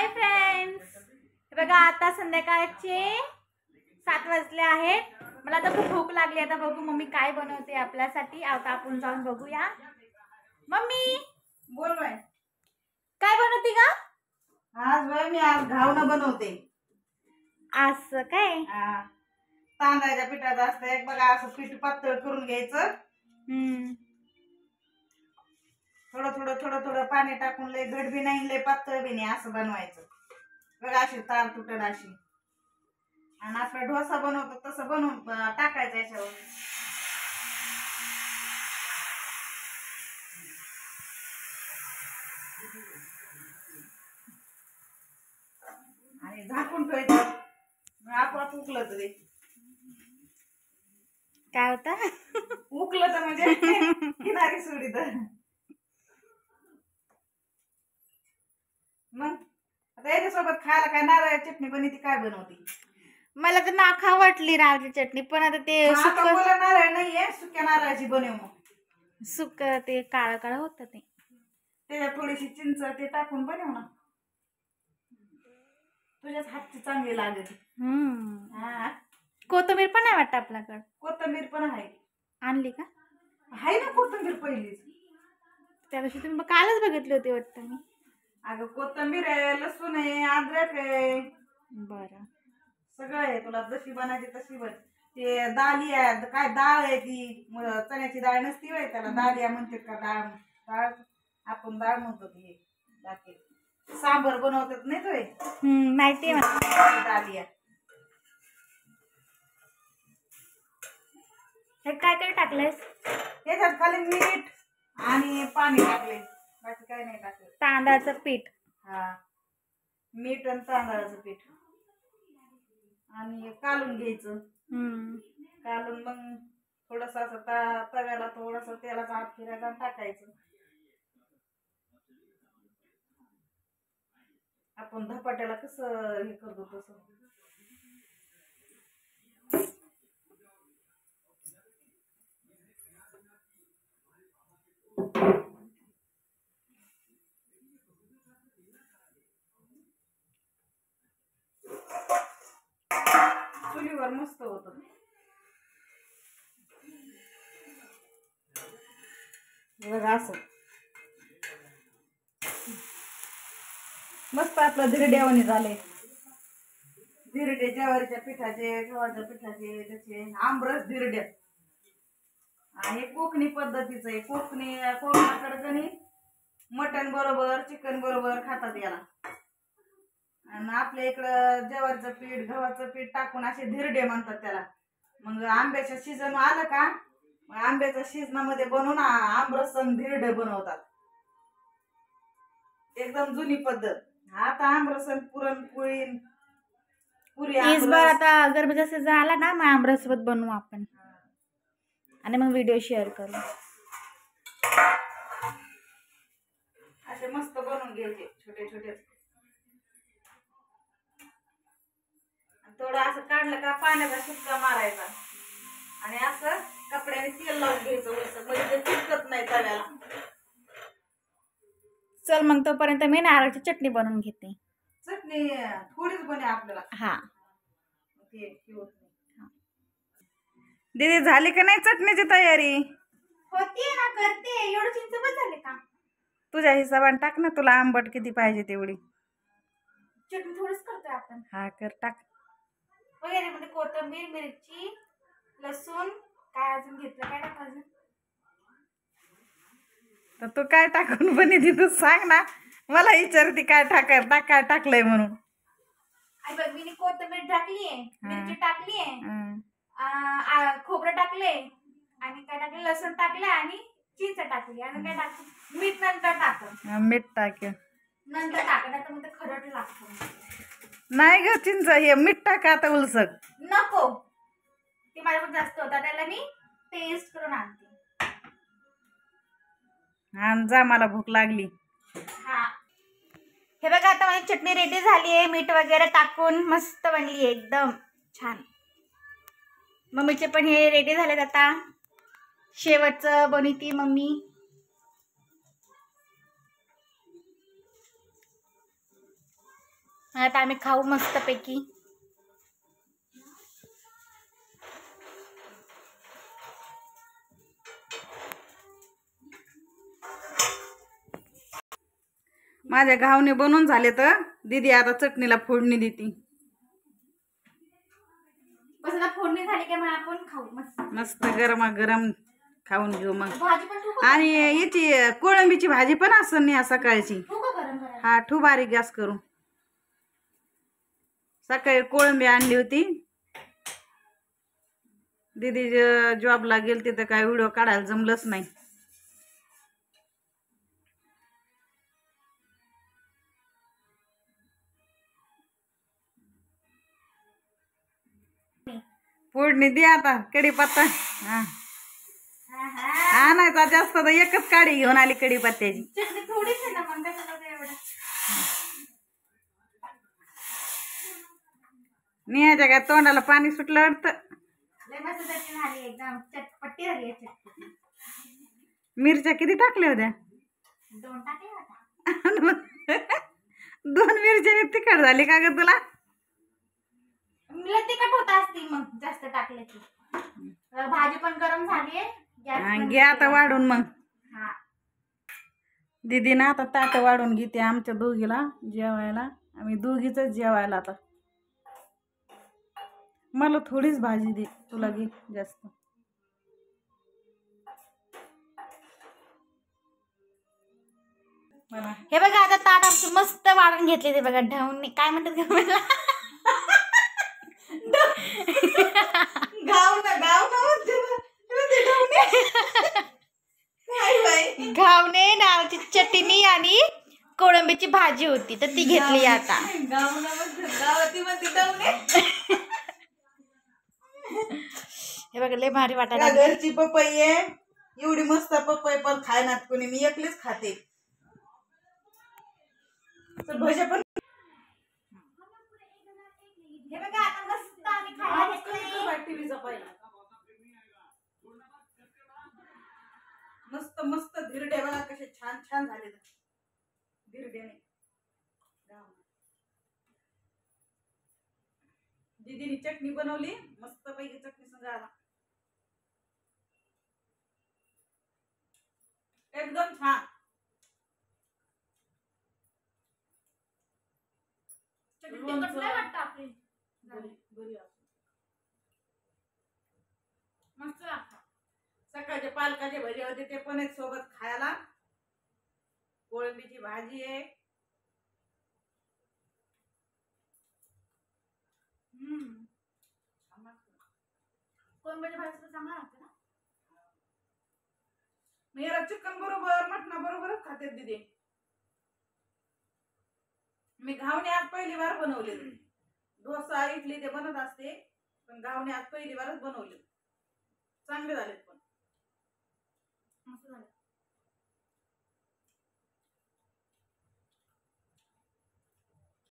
Hi friends, बघा आता संध्याकाळचे 7 वाजले आहेत. मला आता खूप भूक लागली. आता बघू मम्मी काय बनवते आपल्यासाठी. आता आपण जाऊन बघूया. मम्मी बोल बाय, काय बनवते का? आज घावणं बनवते. असं काय? तांदळाच्या पिठाचं असतं एक बघा, असं पीठ पातळ करून घ्यायचं. थोडं थोडं थोडं थोडं पाणी टाकून, लय घट बी नाही लय पातळ बी नाही, असं बनवायचं बघा. अशी तार तुटल अशी. आणि आपला डोसा बनवतो तसं बनवून टाकायचं याच्यावर. आणि झाकून ठेवायचं. आपोआप उकलत ते. काय होतं? उकलत म्हणजे किनारी सोडीत. मग आता याच्यासोबत खायला काय नारळाची चटणी बनवती, काय बनवती? मला तर नाखा वाटली नारळाची चटणी, पण आता ते नारळ नाहीये, सुक्या नारळाची बनव. मग सुक ते काळं काळं होतं ते. त्याच्यात थोडीशी चिंच ते टाकून बनव ना. तुझ्याच हातची चांगली लागेल. कोथिंबीर पण आहे वाटतं आपल्याकडे. कोथिंबीर पण आहे. आणली का? आहे ना कोथिंबीर पहिलीच. त्या दिवशी तुम्ही कालच बघितली होती वाटतं मी. अगं कोथिंबीर आहे, लसूण आहे, अद्रक आहे. बरं, सगळं आहे. तुला जशी बनायची तशी बन. ते दाली आहे, काय डाळ आहे ती, चण्याची डाळ नसती होय, त्याला दालिया म्हणतात का? डाळ आपण डाळ म्हणतो. ती सांबर बनवतात नाही तोय. माहिती आहे दालिया. हे काय काय टाकलंयस? त्याच्यात खाली मीठ आणि पाणी टाकले, बाकी काय नाही टाकलं. तांदळाचं पीठ. मीठ आणि तांदळाचं पीठ आणि कालून घ्यायचं. कालून मग थोडस असं तव्याला थोडस तेलाचा हात फिरायचा टाकायचं. आपण धपाट्याला कसं हे करतो तसं. चुलीवर मस्त होत. बघा असं मस्त आपलं धिरड्यावानी झाले. धिरडे ज्वारीच्या पिठाचे, गव्हाच्या पिठाचे, त्याचे आमरस धिरड्या. आणि कोकणी पद्धतीचं आहे. कोकणाकडे कणी मटण बरोबर चिकन बरोबर खातात याला. आणि आपल्या इकडं ज्वारीचं पीठ गव्हाचं पीठ टाकून असे धिरडे म्हणतात त्याला. मग आंब्याच्या सीझन आलं का, आंब्याच्या सीझनामध्ये बनवून आमरस आणि धिरडे बनवतात. एकदम जुनी पद्धत. आता आमरस पुरणपोळी पुरी. आता गरबीचा सीझन आला ना, मग आमरस सोबत बनवू आपण आणि मग व्हिडिओ शेअर करू. असे मस्त बनवून घ्यायचे छोटे छोटे. थोडं असं काढलं का पाण्याचा शिपका मारायचा आणि असं कपड्याने तेल लावून घ्यायचं म्हणजे ते चिटकत नाही तव्याला. चल मग तोपर्यंत मी नारळाची चटणी बनवून घेते. चटणी थोडीच बने आपल्याला. दीदी झाली का नाही चटणीची तयारी? होतीये ना, करते. एवढं चिंच बस झाले का? तुझ्या हिशोबाने टाक ना, तुला आंबट किती पाहिजे तेवढी चटणी. थोडीच करतोय आपण. कर टाक. वगैरे मध्ये कोथिंबीर, मिरची, लसूण. काय अजून घेतलं? काय टाकायचं? तर तू काय टाकून बनवते तू सांग ना. मला विचारते काय काय टाकलंय म्हणून. आई बघ, मी कोथिंबीर टाकलीये, मिरची टाकलीये, खोबरं टाकले आणि काय टाकले, लसूण टाकले आणि चिंच टाकली. आणि काय टाकलं? मीठ नंतर टाकलं. मीठ टाक नंतर टाकलं तर मग ते खरट लागतं. नाही ग चिंच, हे मीठ टाक आता उलसक. नको, ते माझ्याकडे जास्त होता, त्याला मी टेस्ट करून आणते. जा, मला भूक लागली. हे बघा, आता माझी चटणी रेडी झाली आहे. मीठ वगैरे टाकून मस्त बनली आहे, एकदम छान. मम्मीचे पण हे रेडी झालेत. आता शेवटचं बनवती मम्मी. आता आम्ही खाऊ मस्तपैकी. माझ्या घावणे बनवून झाले तर दीदी आता चटणीला फोडणी देते. बस आता फोडणी झाली की मग आपण खाऊ मस्त. मस्त गरमागरम खाऊन घेऊ मग. भाजी पण ठेवू का? आणि याची कोळंबीची भाजी पण असं नाही सकाळची. ठेवू का गरम करायला? हा ठू बारीक गॅस करू. सकाळी कोळंबी आणली होती. दीदी जॉबला गेलती तर काय व्हिडिओ काढायला जमलंच नाही. फोडणी दे आता कढीपत्ता. हा आणायचा जास्त तर एकच काडी घेऊन आली कढीपत्त्याची. चटणी थोडीच आहे ना मग त्याच्यामध्ये एवढं. निहायच्या काय तोंडाला पाणी सुटलं वाटतं. लय मस्त चटणी झाली एकदम चटपटी झाली आहे चटणी. मिरच्या किती टाकल्या होत्या? 2 टाकले होता. 2 मिरच्या तिखट झाली का ग तुला? मला तिखट होत असती मग जास्त टाकले की. भाजी पण गरम झाली आहे. घे आता वाढून मग. हा दीदी ना आता ताट वाढून घेते आमच्या दोघीला जेवायला. आम्ही दोघीच जेवायला आता. मला थोडीच भाजी दे, तुला घे जास्त. हे बघा आता ताट आमची मस्त वाढून घेतली. ते बघा ढवणी काय म्हणतात का मला? घावणे नारळाची चटणी आणि कोळंबीची भाजी होती तर ती घेतली आता. हे बघा लय भारी वाटायला. घरची पपई आहे एवढी मस्त पपई पण खायनात कोणी. मी एकलीच खाते. भजे पण हे बघा आता मस्त आम्ही खायला घेतलंय. टीव्हीचा पहिला मस्त मस्त धिरडे बघा कसे छान छान झाले. धिरड्याने दीदीने चटणी बनवली मस्त पैकी. चटणी संग आला एकदम छान. मस्त लागतं. सकाळचे पालकाचे भजे होते ते पण एक सोबत खायला. कोळंबीची भाजी आहे. कोळंबीची भाजी तर चांगला लागते ना. मी चिकन बरोबर मटणा बरोबरच खाते दीदी. मी घावणे आज पहिली बार बनवले. डोसा इडली ते बनत असते पण घावणे आज पहिली बारच बनवले. चांगले झालेत पण. मस्त झाले.